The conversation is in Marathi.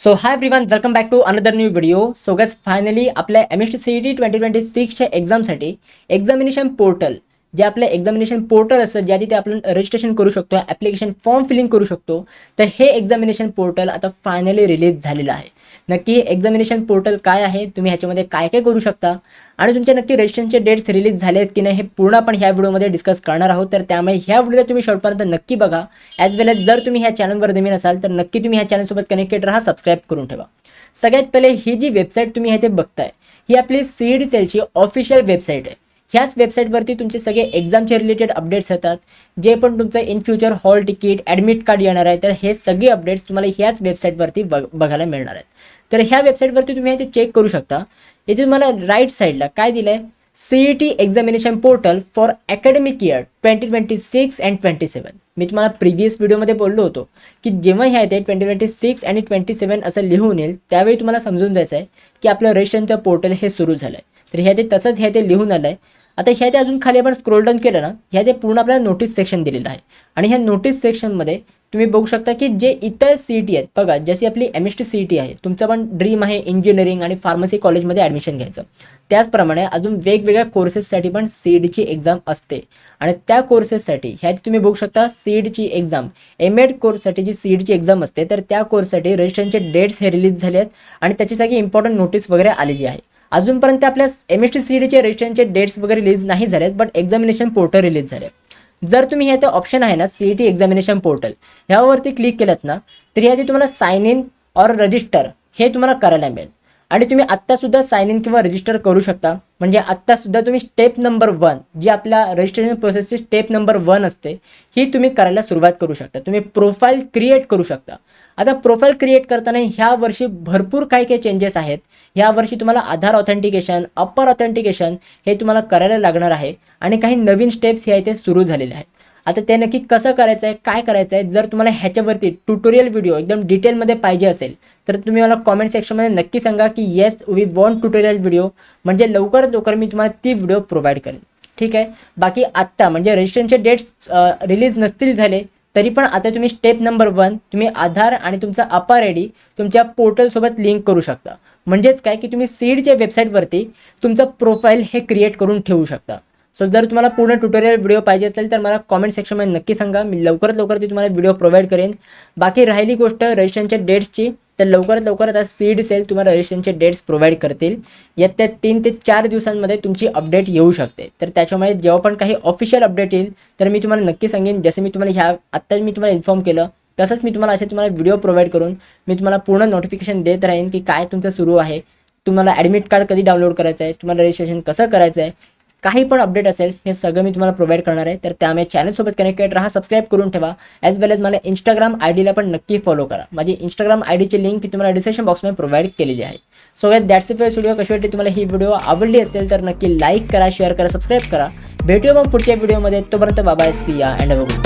So hi everyone, welcome back to another new video. So guys, finally आपल्या MST CET 2026च्या एक्झामसाठी एक्झामिनेशन पोर्टल, जे आपलं एक्झामिनेशन पोर्टल असतं ज्या तिथे आपण रजिस्ट्रेशन करू शकतो, ॲप्लिकेशन फॉर्म फिलिंग करू शकतो, तर हे एक्झामिनेशन पोर्टल आता फायनली रिलीज झालेलं आहे. नक्की हे एक्झामिनेशन पोर्टल काय आहे, तुम्ही ह्याच्यामध्ये काय काय करू शकता आणि तुमच्या नक्की रजिस्ट्रेशनचे डेट्स रिलीज झाले आहेत की नाही, हे पूर्ण आपण ह्या व्हिडिओमध्ये डिस्कस करणार आहोत. तर त्यामुळे ह्या व्हिडिओला तुम्ही शेवटपर्यंत नक्की बघा. ॲज वेल एज जर तुम्ही ह्या चॅनलवर नवीन असाल तर नक्की तुम्ही ह्या चॅनलसोबत कनेक्टेड राहा, सबस्क्राईब करून ठेवा. सगळ्यात पहिले ही जी वेबसाईट तुम्ही इथे बघताय, ही आपली CET सेलची ऑफिशियल वेबसाईट आहे. ह्याच वेबसाईटवरती तुमचे सगळे एक्झामचे रिलेटेड अपडेट्स येतात. जे पण तुमचं in future hall ticket, admit card येणार आहे, तर हे सगळे अपडेट्स तुम्हाला ह्याच वेबसाईटवरती बघायला मिळणार आहेत. तर ह्या वेबसाईटवरती तुम्ही इथे चेक करू शकता. इथे तुम्हाला राईट साईडला काय दिलं आहे, CET examination portal for academic year 2026 and 27. मी तुम्हाला प्रिव्हियस व्हिडिओमध्ये बोललो होतो की जेव्हा ह्या येते 2026 आणि 27 असं लिहून येईल, त्यावेळी तुम्हाला समजून जायचं आहे की आपलं रजिस्ट्रेशनचं पोर्टल हे सुरू झालं आहे. तर ह्या ते तसंच ह्या ते लिहून आलं आहे. आता ह्या ते अजून खाली आपण स्क्रोल डाऊन केलं ना, ह्या ते पूर्ण आपल्याला नोटीस सेक्शन दिलेलं आहे. आणि ह्या नोटीस सेक्शनमध्ये तुम्ही बघू शकता की जे इतर CET आहेत बघा, जशी आपली MST CET आहे, तुमचं पण ड्रीम आहे इंजिनिअरिंग आणि फार्मसी कॉलेजमध्ये ॲडमिशन घ्यायचं, त्याचप्रमाणे अजून वेगवेगळ्या कोर्सेससाठी पण CETची एक्झाम असते. आणि त्या कोर्सेससाठी ह्यात तुम्ही बघू शकता CETची एक्झाम, MAd कोर्ससाठी जी CETची एक्झाम असते, तर त्या कोर्ससाठी रजिस्ट्रेशनचे डेट्स हे रिलीज झाले आहेत आणि त्याची सगळी इम्पॉर्टंट नोटीस वगैरे आलेली आहे. अजूनपर्यंत आपल्या MST CETचे रजिस्ट्रेशनचे डेट्स वगैरे रिलीज नाही झालेत, बट एक्झामिनेशन पोर्टल रिलीज झाले. जर तुम्ही ह्याचं ऑप्शन आहे ना CET एक्झामिनेशन पोर्टल, ह्यावरती क्लिक केलं ना, तर ह्याची तुम्हाला साइन इन ऑर रजिस्टर हे तुम्हाला करायला मिळेल. आणि तुम्ही आत्तासुद्धा साइन इन किंवा रजिस्टर करू शकता. म्हणजे आत्तासुद्धा तुम्ही स्टेप नंबर 1, जी आपल्या रजिस्ट्रेशन प्रोसेसची स्टेप नंबर 1 असते, ही तुम्ही करायला सुरुवात करू शकता. तुम्ही प्रोफाईल क्रिएट करू शकता. आता प्रोफाईल क्रिएट करताना ह्या वर्षी भरपूर काही चेंजेस आहेत. ह्या वर्षी तुम्हाला आधार ऑथेंटिकेशन, अप्पर ऑथेंटिकेशन हे तुम्हाला करायला लागणार आहे आणि काही नवीन स्टेप्स ह्या इथे सुरू झालेले आहेत. आता ते नक्की कसं करायचं आहे, काय करायचं आहे, जर तुम्हाला ह्याच्यावरती ट्युटोरियल व्हिडिओ एकदम डिटेलमध्ये पाहिजे असेल तर तुम्ही मला कॉमेंट सेक्शनमध्ये नक्की सांगा की yes we want tutorial video. म्हणजे लवकरात लवकर मी तुम्हाला ती व्हिडिओ प्रोव्हाइड करेन. ठीक आहे. बाकी आत्ता म्हणजे रजिस्ट्रेशनचे डेट्स रिलीज नसतील झाले तरी पण आता तुम्ही स्टेप नंबर 1 तुम्ही आधार आणि तुमचा अप्पर ID तुमच्या पोर्टलसोबत लिंक करू शकता. म्हणजेच काय की तुम्ही CETच्या वेबसाईटवरती तुमचं प्रोफाईल हे क्रिएट करून ठेवू शकता. सो जर तुम्हाला पूर्ण ट्युटोरियल व्हिडिओ पाहिजे असेल तर मला कॉमेंट सेक्शनमध्ये नक्की सांगा. मी लवकरात लवकर ती तुम्हाला व्हिडिओ प्रोव्हाइड करेन. बाकी राहिली गोष्ट रजिस्ट्रेशनच्या डेट्सची, तर लवकरात लवकर आता CET सेल तुम्हाला रजिस्ट्रेशनचे डेट्स प्रोव्हाइड करतील. येत्या 3 ते 4 दिवसांमध्ये तुमची अपडेट येऊ शकते. तर त्याच्यामुळे जेव्हा पण काही ऑफिशियल अपडेट येईल तर मी तुम्हाला नक्की सांगेन. जसं मी तुम्हाला आत्ताच मी तुम्हाला इन्फॉर्म केलं, तसंच मी तुम्हाला व्हिडिओ प्रोव्हाइड करून मी तुम्हाला पूर्ण नोटिफिकेशन देत राहीन की काय तुमचं सुरू आहे, तुम्हाला ॲडमिट कार्ड कधी डाउनलोड करायचं आहे, तुम्हाला रजिस्ट्रेशन कसं करायचं आहे, काही पण अपडेट असेल हे सगळं मी तुम्हाला प्रोव्हाइड करणार आहे. तर त्यामुळे चॅनलसोबत कनेक्टेड राहा, सबस्क्राईब करून ठेवा. ॲज वेल एज मला Instagram IDला पण नक्की फॉलो करा. माझी Instagram IDची लिंक मी तुम्हाला डिस्क्रिप्शन बॉक्समध्ये प्रोव्हाइड केलेली आहे. So guys, that's it for video. कशी वाटली तुम्हाला ही व्हिडिओ, आवडली असेल तर नक्की लाईक करा, शेअर करा, सबस्क्राईब करा. भेटूया मग पुढच्या व्हिडिओमध्ये. तोपर्यंत बाय बाय, सी या अँड